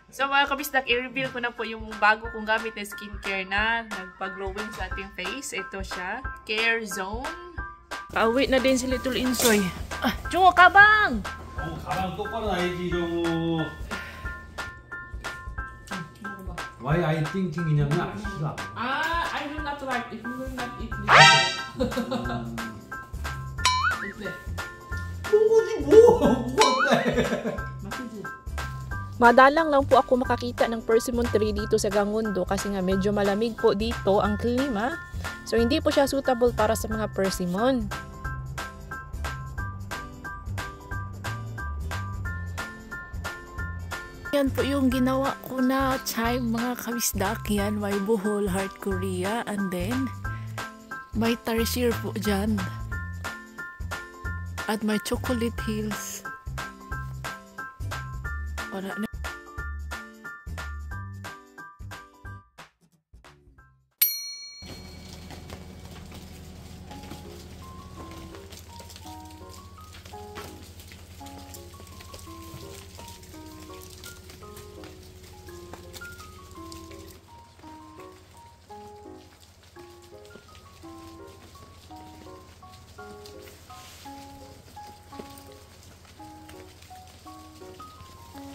So mga kabisdak, i-reveal ko na po yung bago kong gamit na skincare na nagpa-glowing sa ating face. Ito siya, Care Zone. Pauwi na din si Little Insoy. Jungo, kabang! 가방 똑바로 놔야지 이러고. Why I 띵띵이냐면 아시가. I will not like if you will not eat this. Madalang lang po ako makakita ng persimmon tree dito sa Gangondo kasi nga medyo malamig po dito ang klima. So hindi po siya suitable para sa mga persimmon. Yan po yung ginawa ko na chai mga kabisdak. Yan, may Bohol Heart Korea. And then, may Tarsier po dyan. At may Chocolate Hills. Wala na.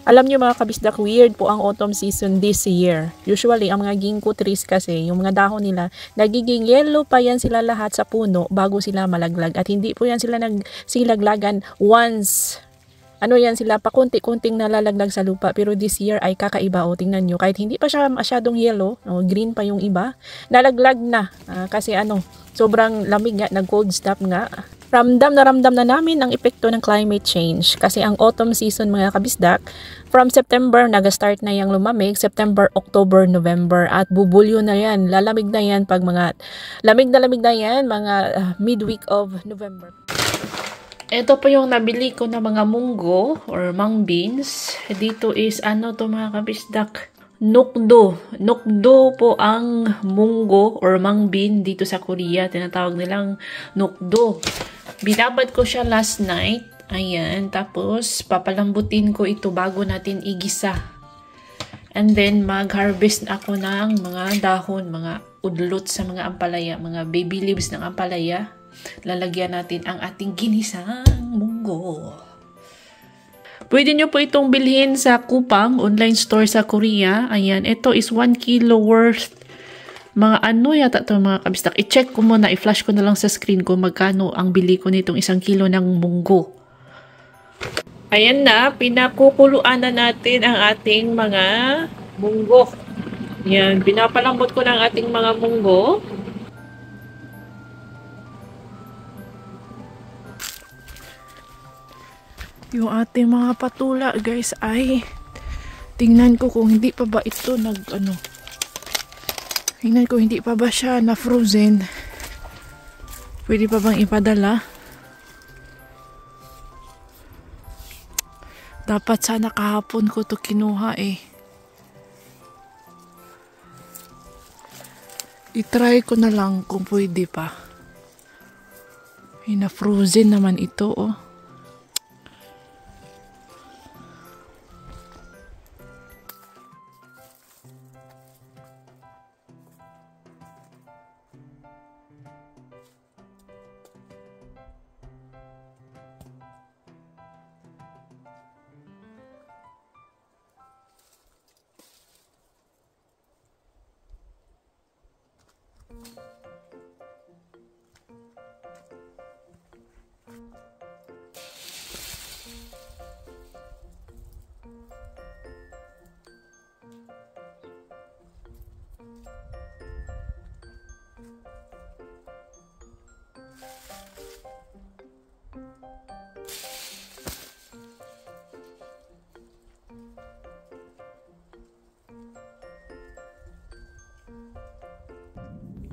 Alam nyo mga kabisdak, weird po ang autumn season this year. Usually, ang mga ginkgo trees kasi, yung mga dahon nila, nagiging yellow pa yan sila lahat sa puno bago sila malaglag. At hindi po yan sila nagsilaglagan once. Ano yan sila, pakunti-kunting nalalaglag sa lupa. Pero this year ay kakaiba. O, tingnan nyo, kahit hindi pa siya masyadong yellow, green pa yung iba, nalaglag na. Kasi sobrang lamig nga, nag-cold snap nga. Ramdam na namin ang epekto ng climate change kasi ang autumn season mga kabisdak, from September nag-start na yung lumamig, September, October, November at bubulyo na yan, lalamig na yan pag mga lamig na yan mga midweek of November. Ito po yung nabili ko na mga munggo or mung beans. Dito is to mga kabisdak, nukdo. Nukdo po ang munggo or mung bean dito sa Korea. Tinatawag nilang nukdo. Binabad ko siya last night. Ayan. Tapos, papalambutin ko ito bago natin igisa. And then, mag-harvest ako ng mga dahon, mga udlot sa mga ampalaya, mga baby leaves ng ampalaya. Lalagyan natin ang ating ginisang munggo. Pwede nyo po itong bilhin sa Coupang, online store sa Korea. Ayan. Ito is 1 kilo worth. Mga yata ito mga kabistak. I-check ko muna, i-flash ko na lang sa screen ko magkano ang bili ko nitong 1 kilo ng munggo. Ayan na, pinakukuluan na natin ang ating mga munggo. Yan, pinapalambot ko ng ating mga munggo. Yung ating mga patula guys ay tingnan ko kung hindi pa ba ito tingnan ko hindi pa ba siya na frozen. Pwede pa bang ipadala? Dapat sana kahapon ko to kinuha eh. I-try ko na lang kung pwede pa. Na-frozen naman ito oh.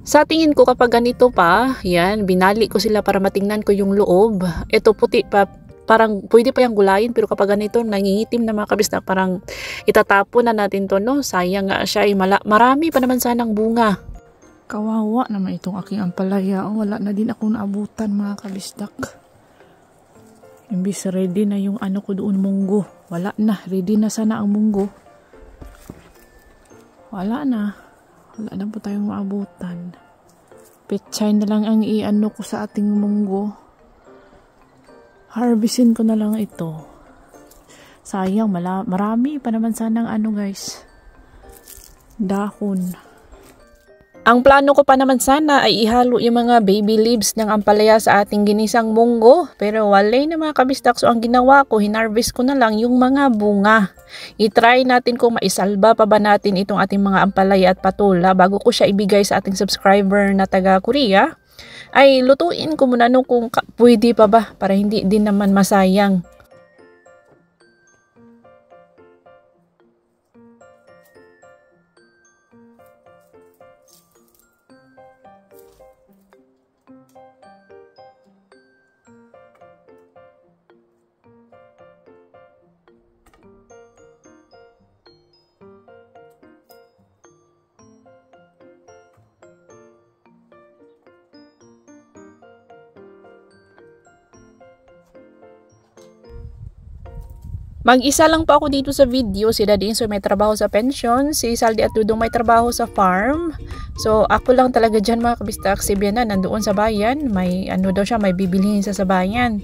Sa tingin ko kapag ganito pa, yan, binali ko sila para matingnan ko yung loob. Ito puti pa, parang pwede pa yung gulayin, pero kapag ganito, nangingitim na mga kabisdak, parang itatapon na natin to, no? Sayang nga siya, marami pa naman sanang bunga. Kawawa naman itong aking ampalaya. Wala na din ako naabutan mga kabisdak. Imbis ready na yung ko doon munggo. Wala na, ready na sana ang munggo. Wala na. Wala na po tayong maabutan. Pechay na lang ang iano ko sa ating munggo. Harvestin ko na lang ito. Sayang, marami pa naman sanang guys. Dahon. Ang plano ko pa naman sana ay ihalo yung mga baby leaves ng ampalaya sa ating ginisang munggo. Pero walay na mga kabisdak. So ang ginawa ko, hinarvest ko na lang yung mga bunga. I-try natin kung maisalba pa ba natin itong ating mga ampalaya at patula bago ko siya ibigay sa ating subscriber na taga Korea. Ay lutuin ko muna kung pwede pa ba para hindi din naman masayang. Mag-isa lang po ako dito sa video. Si Daddy Insoy may trabaho sa pension. Si Saldi at Dudong may trabaho sa farm. So, ako lang talaga dyan mga kabistak. Si Biana nandoon sa bayan. May daw siya, may bibilihin sa bayan.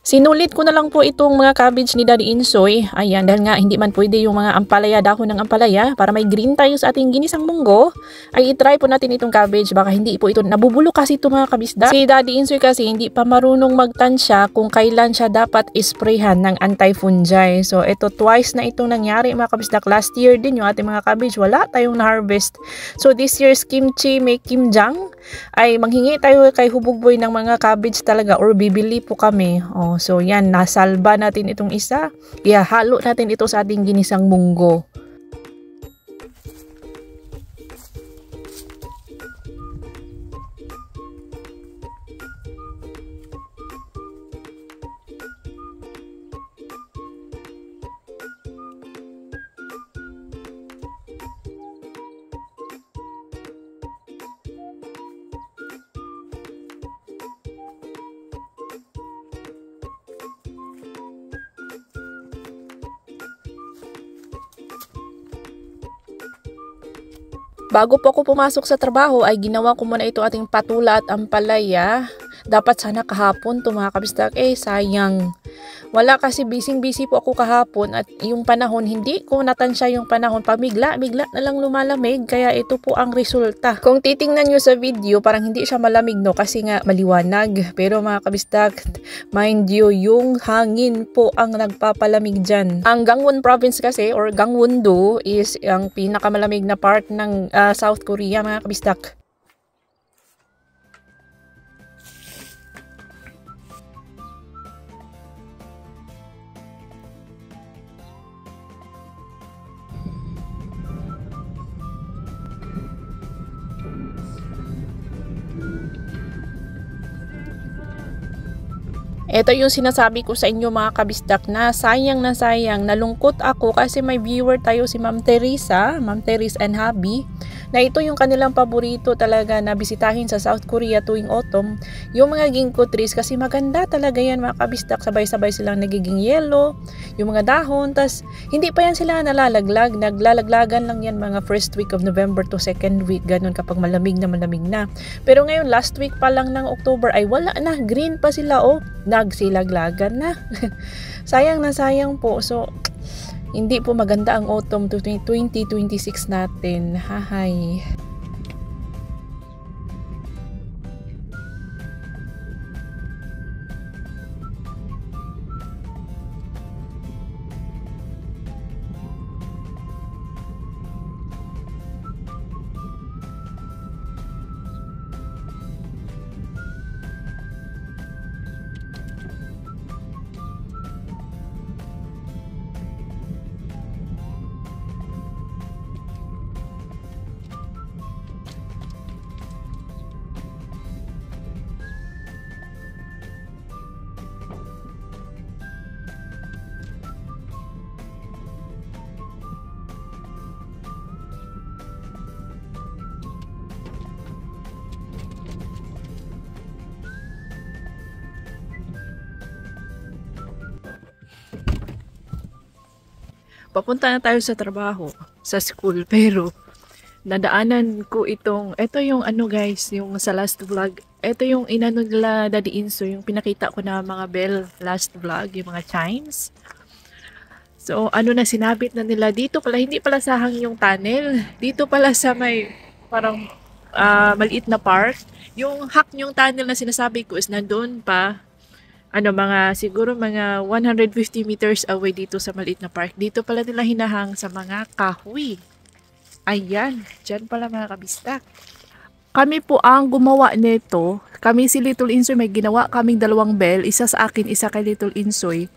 Sinulit ko na lang po itong mga cabbage ni Daddy Insoy. Ayan, dahil nga hindi man pwede yung mga ampalaya, dahon ng ampalaya, para may green tayo sa ating ginisang munggo, ay itry po natin itong cabbage. Baka hindi po ito, nabubulo kasi ito mga kabisda. Si Daddy Insoy kasi hindi pa marunong magtansya kung kailan siya dapat isprayhan ng anti-fungi. So ito, twice na itong nangyari mga kabisda. Last year din yung ating mga cabbage, wala tayong na-harvest. So this year's kimchi may kimjang, ay manghingi tayo kay Hubugboy ng mga cabbage talaga or bibili po kami. So yan, nasalba natin itong isa. Ihalo natin ito sa ating ginisang munggo. Bago po ako pumasok sa trabaho ay ginawa ko muna ito ating patula at ampalaya. Dapat sana kahapon ito mga kabistak. Sayang. Wala kasi busy po ako kahapon at yung panahon hindi ko natansya yung panahon. Pamigla na lang lumalamig kaya ito po ang resulta. Kung titingnan nyo sa video parang hindi siya malamig kasi nga maliwanag. Pero mga kabistak, mind you, yung hangin po ang nagpapalamig dyan. Ang Gangwon province kasi or Gangwon-do is ang pinakamalamig na part ng South Korea mga kabistak. Ito yung sinasabi ko sa inyo mga kabisdak na sayang, nalungkot ako kasi may viewer tayo si Ma'am Teresa and Hubby, na ito yung kanilang paborito talaga na bisitahin sa South Korea tuwing autumn, yung mga ginkgo trees kasi maganda talaga yan mga kabisdak, sabay-sabay silang nagiging yellow, yung mga dahon, tas hindi pa yan sila nalalaglag, naglalaglagan lang yan mga first week of November to second week, ganun kapag malamig na. Pero ngayon last week pa lang ng October ay wala na, green pa sila nagsilaglagan na. sayang po. So hindi po maganda ang autumn 2026 natin. Hahay. papunta na tayo sa trabaho, sa school, pero nadaanan ko ito yung ano guys, yung sa last vlog, ito yung inano nila Daddy Inso, yung pinakita ko na mga bell last vlog, yung mga chimes. So, ano na sinabit na nila dito pala, hindi pala sahang yung tunnel. Dito pala sa may parang maliit na park. Yung hack yung tunnel na sinasabi ko is nandun pa. Siguro mga 150 meters away dito sa maliit na park. Dito pala nila hinahang sa mga kahoy. Ayan, dyan pala mga kabistak. Kami po ang gumawa nito. Kami si Little Insoy, may ginawa kaming dalawang bell. Isa sa akin, isa kay Little Insoy.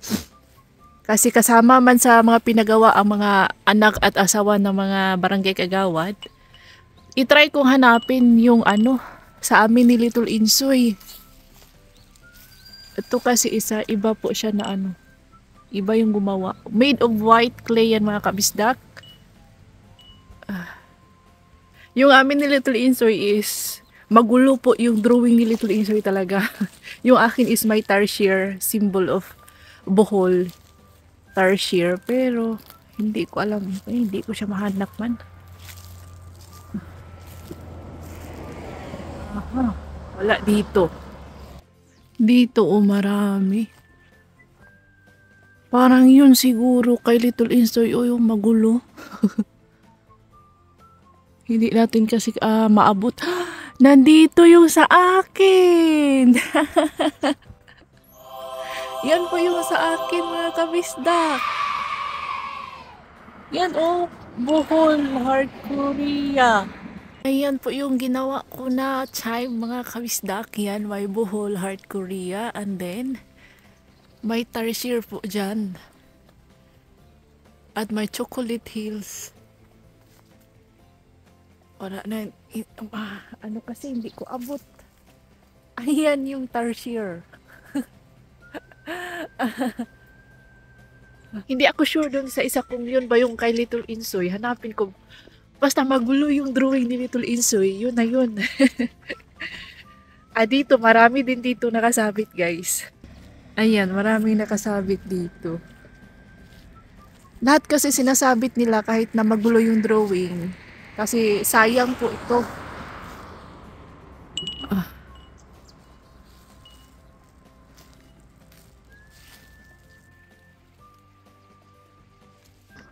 Kasi kasama man sa mga pinagawa ang mga anak at asawa ng mga barangay kagawad. I-try kong hanapin yung sa amin ni Little Insoy. Ito kasi iba po siya na iba yung gumawa. Made of white clay yan mga kabisdak. Yung amin ni Little Insoy is magulo po yung drawing ni Little Insoy talaga. Yung akin is my tarsier, symbol of Bohol. Tarsier, pero hindi ko alam, hindi ko siya mahanap man. Aha, wala dito. Dito marami. Parang yun siguro kay Little Insoy yung magulo. Hindi natin kasi maabot. Nandito yung sa akin. Yan po yung sa akin mga kabisdak. Yan Bohol, Heart Korea. Ayan po yung ginawa ko na chime mga kabisdak. Yan, may Bohol, Heart Korea. And then, may tarsier po dyan. At may Chocolate Hills. Wala na, kasi hindi ko abot. Ayan yung tarsier. Hindi ako sure dun sa isa kung yun ba yung kay Little Insoy. Hanapin ko. Basta magulo yung drawing ni Little Insoy. Yun na yun. Dito, marami din dito nakasabit guys. Ayan, maraming nakasabit dito. Lahat kasi sinasabit nila kahit na magulo yung drawing. Kasi sayang po ito.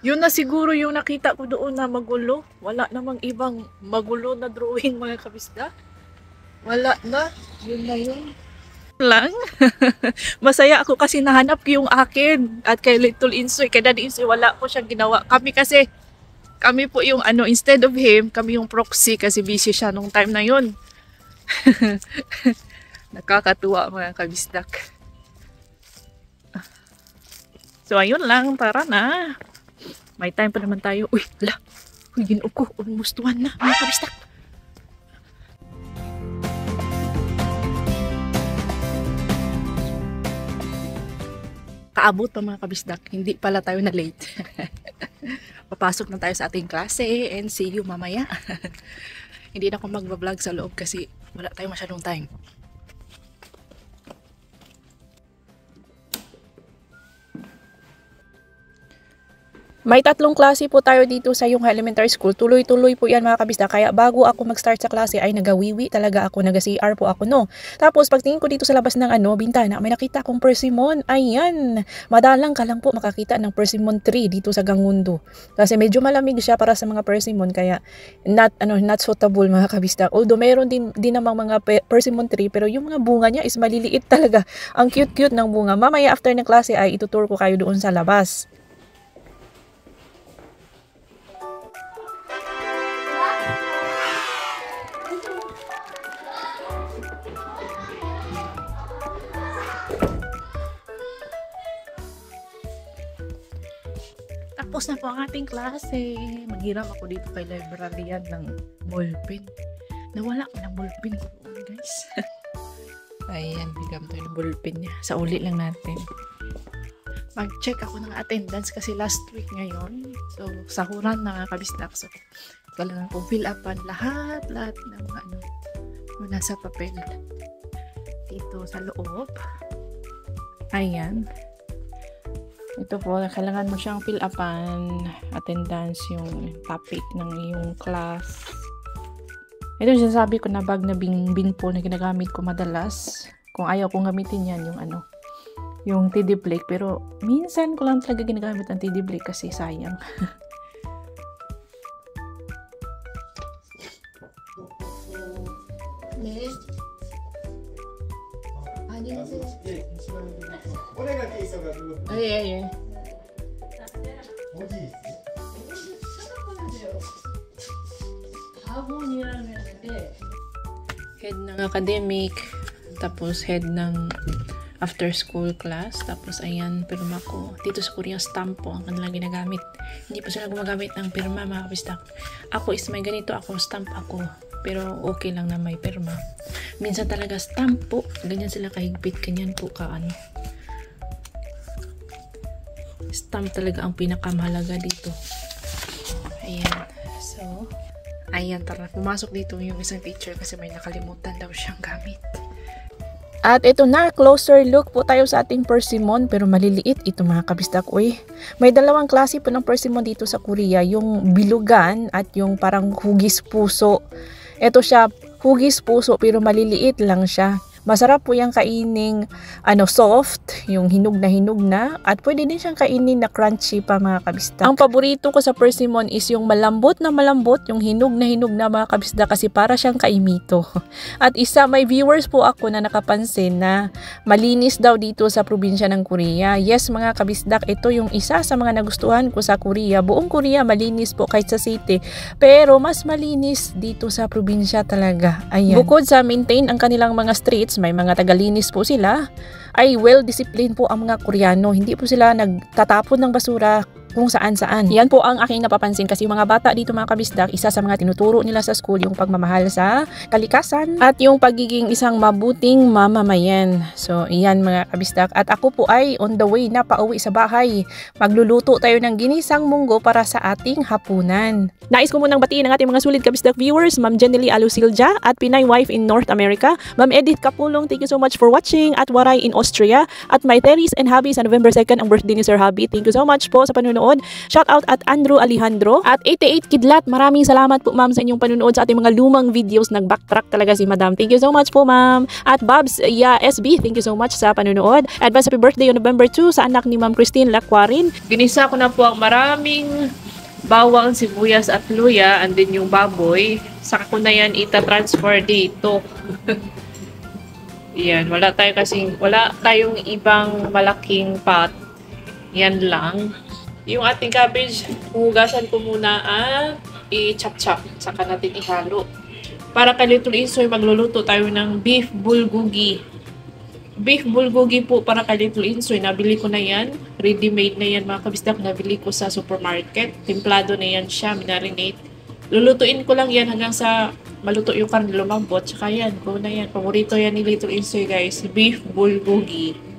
Yun na siguro yung nakita ko doon na magulo. Wala namang ibang magulo na drawing mga kabisda. Wala na. Yun na yun. Lang. Masaya ako kasi nahanap ko yung akin. At kay Little Insoy, kay Daddy Insoy, wala po siyang ginawa. Kami po yung instead of him, kami yung proxy kasi busy siya nung time na yun. Nakakatuwa mga kabisdak. So ayun lang, tara na. May time pa naman tayo. Uy, ginoo ko. Almost 1 na, mga kabistak. Kaabot pa mga kabisdak. Hindi pala tayo na late. Papasok na tayo sa ating klase and see you mamaya. Hindi na ako magbablog sa loob kasi wala tayong masyadong time. May 3 klase po tayo dito sa yung elementary school. Tuloy-tuloy po yan mga kabisda. Kaya bago ako mag-start sa klase ay nagawiwi talaga ako. Naga-CR po ako no. Tapos pagtingin ko dito sa labas ng bintana, may nakita akong persimmon. Ayan. Madalang ka lang po makakita ng persimmon tree dito sa Gangundo. Kasi medyo malamig siya para sa mga persimmon. Kaya not suitable mga kabisda. Although meron din namang mga persimmon tree. Pero yung mga bunga niya is maliliit talaga. Ang cute-cute ng bunga. Mamaya after ng klase ay itutur ko kayo doon sa labas. Tapos na po ang ating klase. Maghiram ako dito kay librarian ng ballpen. Nawala ko ng ballpen ko doon guys. Ayan, hiram tayo ng ballpen niya. Sa uli lang natin. Mag-check ako ng attendance kasi last week ngayon. So, sahuran na kabisdak. So, kailangan kong fill upan lahat ng mga nasa papel. Dito sa loob. Ayan. Ito po, kailangan mo siyang fill upan, attendance, yung topic ng iyong class. Ito yung sinasabi ko na bag na bingbing po na ginagamit ko madalas. Kung ayaw kong gamitin yan, yung ano, yung TD Blake. Pero minsan ko lang talaga ginagamit ang TD Blake kasi sayang. 네. 안녕하세요. 예, 오래 갈게 있어가지고 예. 어디 있어? Head ng academic, tapos head ng after school class, tapos ayan, pirma ko. Dito sa Korea, stamp po ang kanilang ginagamit. Hindi po sila gumagamit ng pirma, mga kabisdak. Ako is may ganito ako, stamp ako. Pero okay lang na may pirma. Minsan talaga stamp po. Ganyan sila kahigpit, ganyan po ka ano. Stamp talaga ang pinakamahalaga dito. Ayan. So, ayan, tara. Pumasok dito yung isang teacher kasi may nakalimutan daw siyang gamit. At ito na, closer look po tayo sa ating persimmon, pero maliliit ito mga kabisdak. Uy, may dalawang klase po ng persimmon dito sa Korea, yung bilugan at yung parang hugis puso. Ito siya, hugis puso pero maliliit lang siya. Masarap po yung kaining soft, yung hinog na, at pwede din siyang kainin na crunchy pa mga kabisdak. Ang paborito ko sa persimmon is yung malambot, yung hinog na mga kabisdak kasi para siyang kaimito. At may viewers po ako na nakapansin na malinis daw dito sa probinsya ng Korea. Yes mga kabisdak, ito yung isa sa mga nagustuhan ko sa Korea. Buong Korea malinis po kahit sa city, pero mas malinis dito sa probinsya talaga. Ayan. Bukod sa maintain ang kanilang mga streets, may mga tagalinis po sila, ay well-disciplined po ang mga Koreano. Hindi po sila nagtatapon ng basura kung saan-saan. Yan po ang aking napapansin kasi yung mga bata dito mga kabisdak, isa sa mga tinuturo nila sa school yung pagmamahal sa kalikasan at yung pagiging isang mabuting mamamayan. So, iyan mga kabisdak. At ako po ay on the way na pauwi sa bahay. Magluluto tayo ng ginisang munggo para sa ating hapunan. Nais ko munang batiin ang ating mga sulit kabisdak viewers, Ma'am Jenely Alusilja at Pinay Wife in North America, Ma'am Edith Kapulong, thank you so much for watching, at Waray in Austria, at my Terry's and Hubby sa November 2nd, ang birthday ni Sir Hubby. Thank you so much po sa panunood. Shout out at Andrew Alejandro at 88 Kidlat. Maraming salamat po ma'am sa inyong panunood sa ating mga lumang videos. Nag-backtrack talaga si madam. Thank you so much po ma'am. At Babs SB, thank you so much sa panunood. Advance happy birthday on November 2 sa anak ni Ma'am Christine Lacquarin. Ginisa ko na po ang maraming bawang, sibuyas at luya, and then yung baboy. Saka ko na yan ita-transfer dito. Yan, wala tayong ibang malaking pot. Yan lang. Yung ating cabbage, hugasan ko muna at i-chop-chop. Saka natin ihalo. Para kay Little Insoy, magluluto tayo ng beef bulgogi. Beef bulgogi po para kay Little Insoy. Nabili ko na yan. Ready-made na yan mga kabisdak. Nabili ko sa supermarket. Templado na yan siya. Minarinate. Lulutuin ko lang yan hanggang sa maluto yung karne, lumambot. Tsaka yan. Go na yan. Paborito yan ni Little Insoy guys. Beef bulgogi.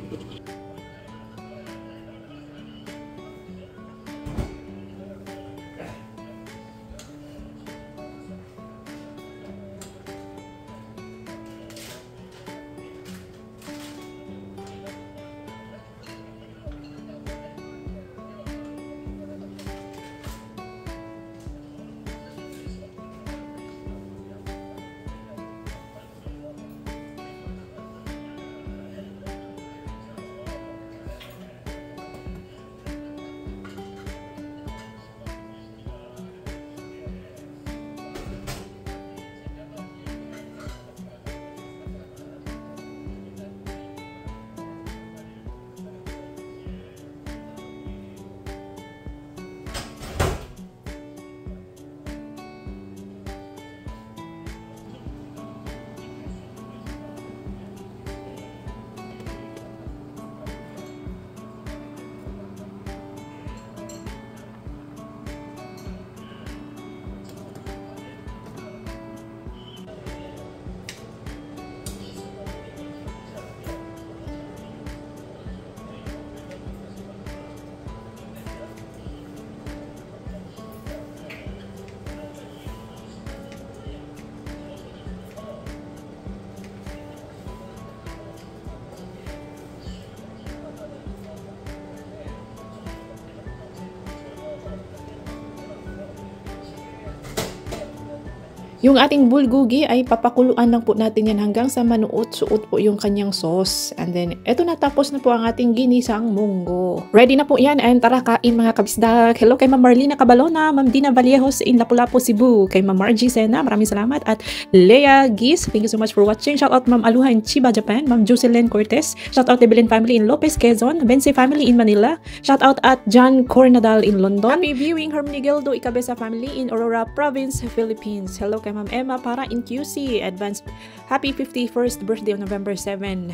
Yung ating bulgogi ay papakuluan lang po natin yan hanggang sa manuot-suot po yung kanyang sauce. And then, eto na, tapos na po ang ating ginisang munggo. Ready na po yan, and tara kain mga kabisdak. Hello kay Ma'am Marlina Cabalona, Ma'am Dina Vallejos in Lapu-Lapu, Cebu. Kay Ma'am Margie Sena, maraming salamat. At Lea Gis, thank you so much for watching. Shout out Ma'am Aluha in Chiba, Japan. Ma'am Jocelyn Cortez. Shout out Evelyn family in Lopez, Quezon. Bense family in Manila. Shout out at John Cornadal in London. Happy viewing, Harmony Gildo Ikabesa family in Aurora Province, Philippines. Hello kay Ma'am Emma para in QC. Advance happy 51st birthday on November 7.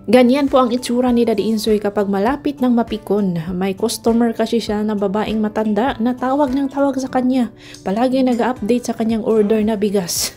Ganyan po ang itsura ni Daddy Insoy kapag malapit ng mapikon. May customer kasi siya na babaeng matanda na tawag ng tawag sa kanya. Palagi nag-update sa kanyang order na bigas.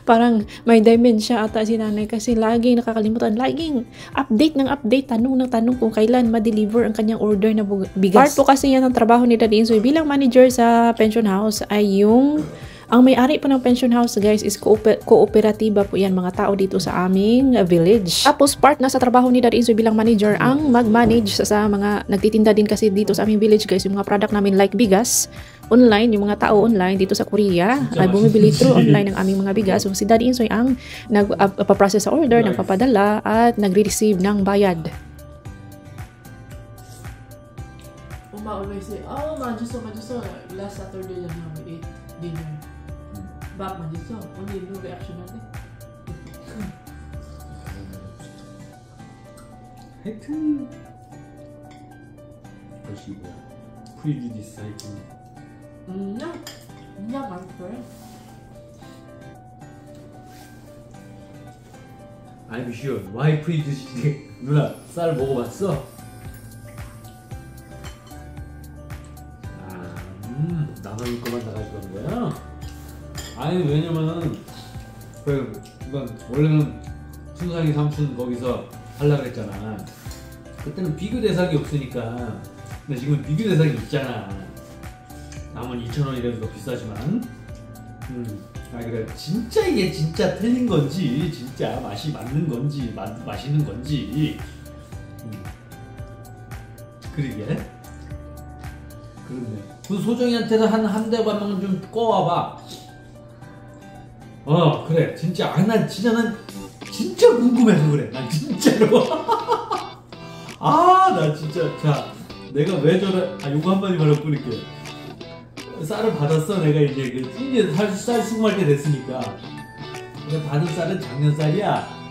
Parang may dementia ata si nanay kasi lagi nakakalimutan. Laging update ng update, tanong ng tanong kung kailan ma-deliver ang kanyang order na bigas. Part po kasi yan ng trabaho ni Daddy Insoy bilang manager sa pension house ay yung ang may-ari po ng pension house guys is kooperatiba po yan, mga tao dito sa aming village. Tapos part na sa trabaho ni Daddy Insoy bilang manager ang mag-manage sa mga nagtitinda din kasi dito sa aming village guys, yung mga product namin like bigas online, yung mga tao online dito sa Korea ay bumibili through online ng aming mga bigas. So si Daddy Insoy ang nagpa-process sa order, nagpapadala at nagre-receive ng bayad. Uma always say, oh, majuso, last Saturday lang namin eat dinner. Bak majuso, only no reaction natin. 하여튼 그것이 뭐야? 프리주디스 하여튼 그냥 맛있어요. I'm sure why 프리주디스 누나 쌀 먹어봤어? 나만 것만 나가지고 하는 거야? 아니 왜냐면은 이건 원래는 순상이 삼촌 거기서 하려고 그랬잖아. 그때는 비교 대상이 없으니까. 근데 지금 비교 대상이 있잖아. 남은 2,000원이라도 더 비싸지만. 아 그래 진짜 이게 진짜 틀린 건지 진짜 맛이 맞는 건지 맛있는 건지. 그러게. 그렇네. 그 소정이한테는 한 대만 좀 꺼와봐. 그래 진짜 난 진짜 궁금해서 그래. 난 진짜로. 나 진짜 자 내가 왜 저래 요거 한마디만 하고 끊을게. 쌀을 받았어. 내가 이제 쌀 수금할 때 됐으니까. 내가 받은 쌀은 작년 쌀이야.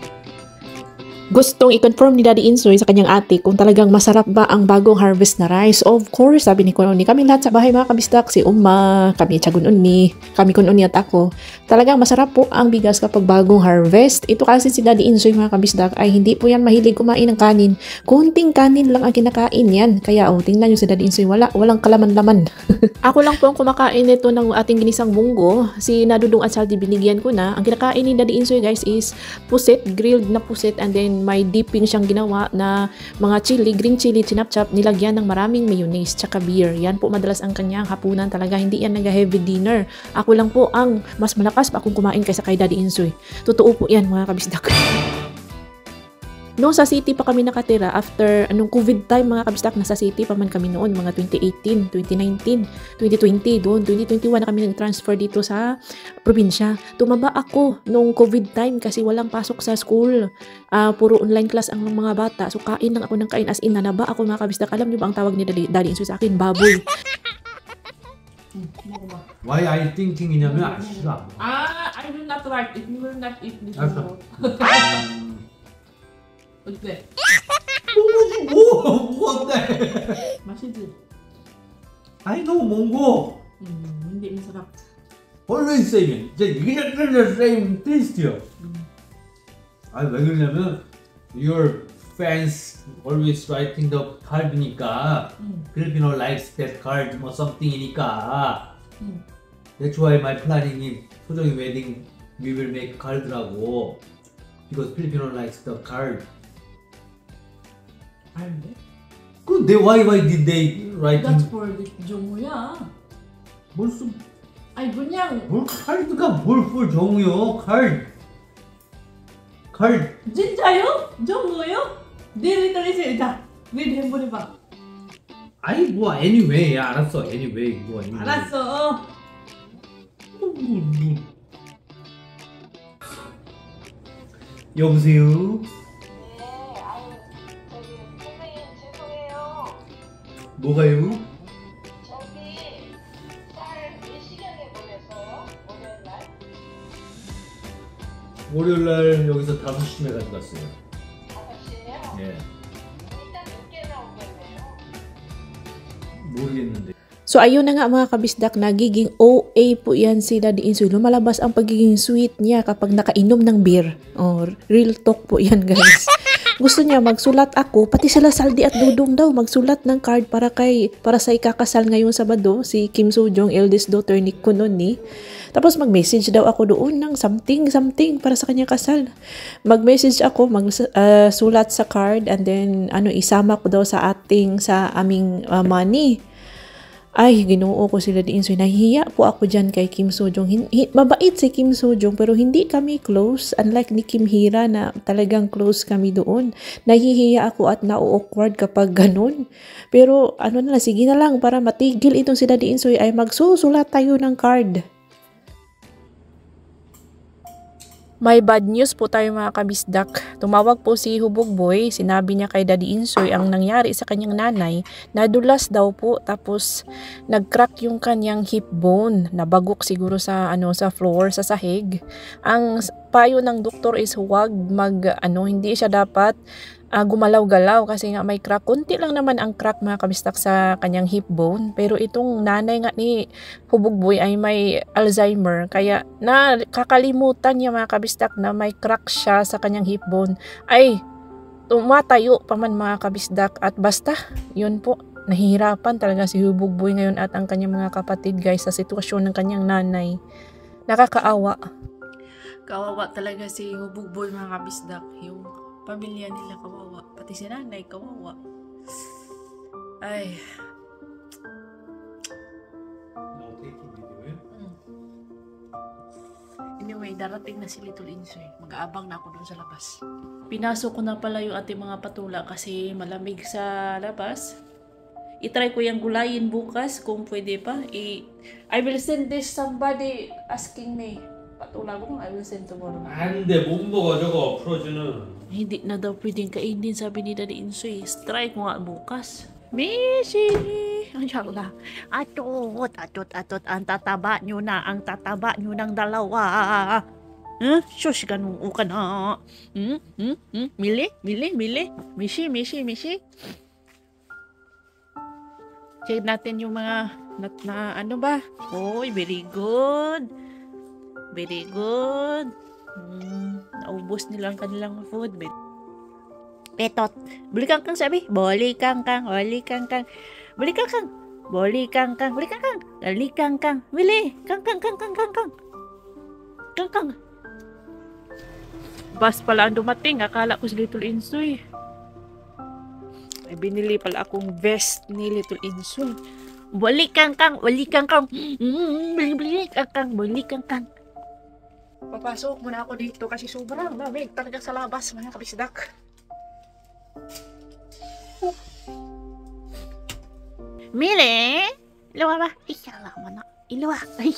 Gustong i-confirm ni Daddy Insoy sa kanyang ate kung talagang masarap ba ang bagong harvest na rice. Of course, sabi ni Kununi, kami lahat sa bahay mga kabisdak, si Uma, kami Chagununi, kami Kununi at ako. Talagang masarap po ang bigas kapag bagong harvest. Ito kasi si Daddy Insoy mga kabisdak ay hindi po yan mahilig kumain ng kanin. Kunting kanin lang ang kinakain yan. Kaya tingnan nyo si Daddy Insoy, walang kalaman-laman. Ako lang po ang kumakain nito ng ating ginisang munggo. Si Nadudong at Saldi binigyan ko na. Ang kinakain ni Daddy Insoy guys is pusit, grilled na pusit, and then may dipping siyang ginawa na mga chili, green chili, chinap-chap, nilagyan ng maraming mayonnaise, tsaka beer. Yan po madalas ang kanyang hapunan talaga. Hindi yan nag-heavy dinner. Ako lang po ang mas malakas pa akong kumain kaysa kay Daddy Insoy. Totoo po yan mga kabisdak. Noong sa city pa kami nakatira, after anong COVID time mga kabistak, nasa city pa man kami noon, mga 2018, 2019, 2020, doon, 2021 na kami nag-transfer dito sa probinsya. Tumaba ako noong COVID time kasi walang pasok sa school. Puro online class ang mga bata. So kain lang ako ng kain, as in nanaba ako mga kabistak. Alam niyo ba ang tawag ni Daddy Insoy sa akin? Baboy. Why I thinking이냐면 싫어. I will not like it. You will not eat this. 어때? 뭐 어때? 맛있지? I know 몽고. hindi masarap. Always same. 그냥 same taste요. 왜 그러냐면 your fans always writing the card니까 Filipino likes that card 뭐 something이니까. That's why my planning in 소정이 wedding we will make card라고. Because Filipino likes the card. 아닌데? 근데 why did they write? That's for the 정우야. 벌써 아니 그냥 뭘 카드가 뭘 for 정우요? card. 진짜요? 정우요? 내일 자, 내일 한번 해봐. 아니 뭐 anyway 알았어 anyway 뭐 anyway. 알았어. 여보세요? 네, 아유, 저기, 선생님, 죄송해요. 뭐가요? 저기, 딸 몇 시간에 보냈어요? 월요일 날? 월요일날 여기서 5시쯤에 가져갔어요. 5시에요? 예. 일단 늦게 나오겠네요. 모르겠는데. So ayun na nga mga kabisdak, nagiging OA po yan si Daddy Insoy. Lumalabas ang pagiging sweet niya kapag nakainom ng beer. Oh, real talk po yan guys. Gusto niya magsulat ako, pati sila Saldi at Dudong daw magsulat ng card para sa ikakasal ngayong Sabado si Kim Soo-jong, eldest daughter ni Kunon ni. Tapos mag-message daw ako doon ng something para sa kanyang kasal. Mag-message ako, sulat sa card and then isama ko daw sa aming money. Ay, ginoo ko sila din. So, nahihiya po ako dyan kay Kim Soo-jong. Mabait si Kim Soo-jong pero hindi kami close. Unlike ni Kim Hira na talagang close kami doon. Nahihiya ako at na-awkward kapag ganun. Pero sige na lang para matigil itong si Daddy Insoy ay magsusulat tayo ng card. May bad news po tayo mga kabisdak. Tumawag po si Hubog Boy, sinabi niya kay Daddy Insoy ang nangyari sa kanyang nanay, nadulas daw po tapos nag-crack yung kanyang hip bone, nabagok siguro sa floor, sa sahig. Ang payo ng doktor is huwag hindi siya dapat gumalaw-galaw kasi nga may crack. Kunti lang naman ang crack mga kabistak sa kanyang hip bone. Pero itong nanay nga ni Hubog Boy ay may Alzheimer. Kaya nakakalimutan niya mga kabistak na may crack siya sa kanyang hip bone. Ay, tumatayo pa man mga kabisdak. At basta, yun po. Nahihirapan talaga si Hubog Boy ngayon at ang kanyang mga kapatid guys sa sitwasyon ng kanyang nanay. Nakakaawa. Kawawa talaga si Hubog Boy mga kabisdak. Yung pamilya nila kawawa. Pati si nanay kawawa. Ay. Anyway, darating na si Little Insoy. Mag-aabang na ako dun sa labas. Pinasok ko na pala yung ating mga patula kasi malamig sa labas. I-try ko yung gulayin bukas kung pwede pa. I will send this somebody asking me. Patula ko I will send tomorrow. 안 돼, 못 먹어 저거 프로즈는. Hindi na daw pwedeng kainin, sabi ni Daddy Insoy. Try ko nga bukas. Mishi! Inshallah. Atot. Ang tataba nyo ng dalawa. Shush, ganun ka na. Mili? Mishi? Check natin yung mga, ano ba? Oy, very good. Naubos nila ang kanilang food. Petot. Buli kang sabi. Boli kang. Bili kang. Bili. Kang. Bus pala ang dumating. Akala ko si Little Insoy. Ay, binili pala akong vest ni Little Insoy. Boli kang. Bili kang. Papasok muna ako dito kasi sobrang lamig talaga sa labas mga kabisdak. Mili? Ilawa ba? Ilawa mo na. Ilawa. Ay,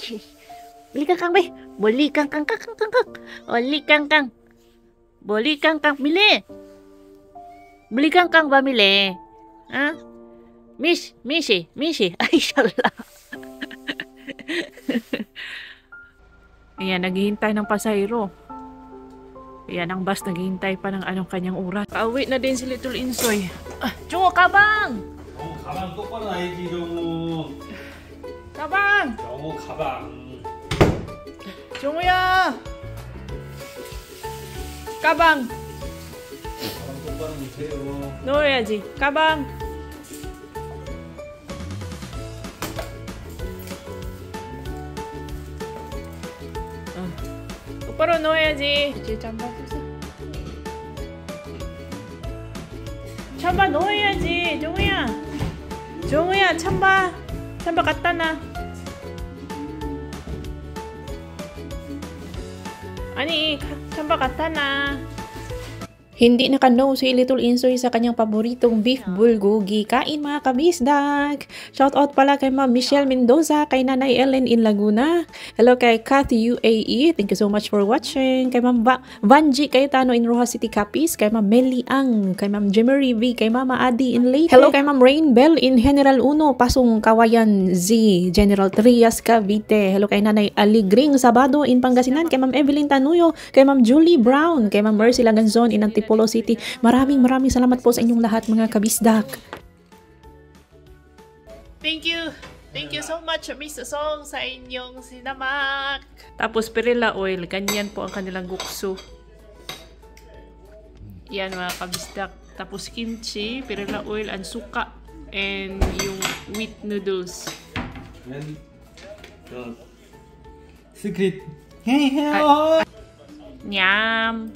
bili kang be. Boli kang. Boli kang. Mili. Bili kang ba mili? Ha? Mishi. Ay, shala. Ayan, naghihintay ng pasahero. Ayan, ang bus naghihintay pa ng kanyang oras. Pauwi na din si Little Insoy. Jungo, kabang! 가방 똑바로 놔야지 정우. kabang! 정우 가방. Jungo야! kabang! 가방 똑바로 놓으세요. 넣어야지. kabang! 똑바로 넣어야지. 이제 잠바 주세요. 잠바 넣어야지. 종우야 잠바 갖다 놔. 아니 잠바 갖다 놔. Hindi naka-no si Little Insoy sa kanyang paboritong beef bulgogi. Kain mga kabisdak! Shoutout pala kay Ma'am Michelle Mendoza, kay Nanay Ellen in Laguna. Hello kay Kathy UAE. Thank you so much for watching. Kay Ma'am Vanji Cayetano in Rojas City, Capiz. Kay Ma'am Melly Ang. Kay Ma'am Jemery V. Kay Mama Adi in Leyte. Hello kay Ma'am Rain Bell in General Uno, Pasong Kawayan Z. General Trias Cavite. Hello kay Nanay Aligring Sabado in Pangasinan. Kay Ma'am Evelyn Tanuyo. Kay Ma'am Julie Brown. Kay Ma'am Mercy Laganzon in Antipolo City. Maraming salamat po sa inyong lahat mga kabisdak. Thank you. Thank you so much, Miss Song, sa inyong sinamak. Tapos perilla oil, ganyan po ang kanilang gukso. Yan mga kabisdak. Tapos kimchi, perilla oil, and suka, and yung wheat noodles. And secret. Hey, hello. Nyam.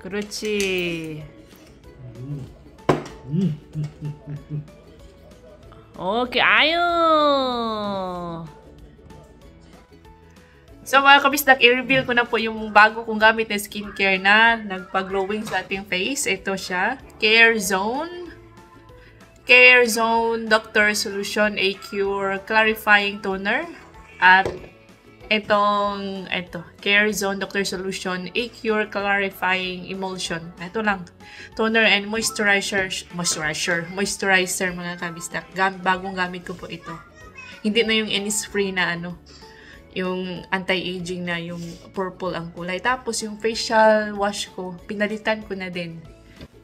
그렇지. Okay, ayo. So mga kabisdak, i-reveal ko na po yung bago kong gamit na skincare na nagpa-glowing sa ating face. Ito siya, Care Zone. Care Zone Doctor Solution A-Cure Clarifying Toner. At ito, Care Zone Doctor Solution A-Cure Clarifying Emulsion. Ito lang. Toner and moisturizer mga kabisdak. Bagong gamit ko po ito. Hindi na yung Innisfree na yung anti-aging na yung purple ang kulay. Tapos yung facial wash ko, pinalitan ko na din.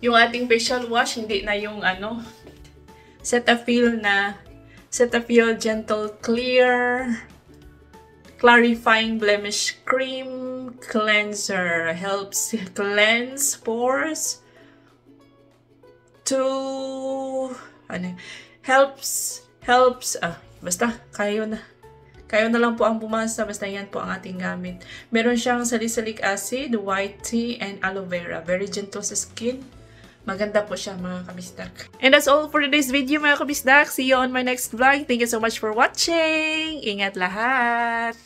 Yung ating facial wash, hindi na yung Cetaphil Gentle Clear Clarifying Blemish Cream Cleanser. Helps cleanse pores basta kayo na lang po ang bumasa, basta yan po ang ating gamit. Meron siyang salicylic acid, white tea, and aloe vera. Very gentle sa skin. Maganda po siya mga kabisdak. And that's all for today's video mga kabisdak. See you on my next vlog. Thank you so much for watching. Ingat lahat!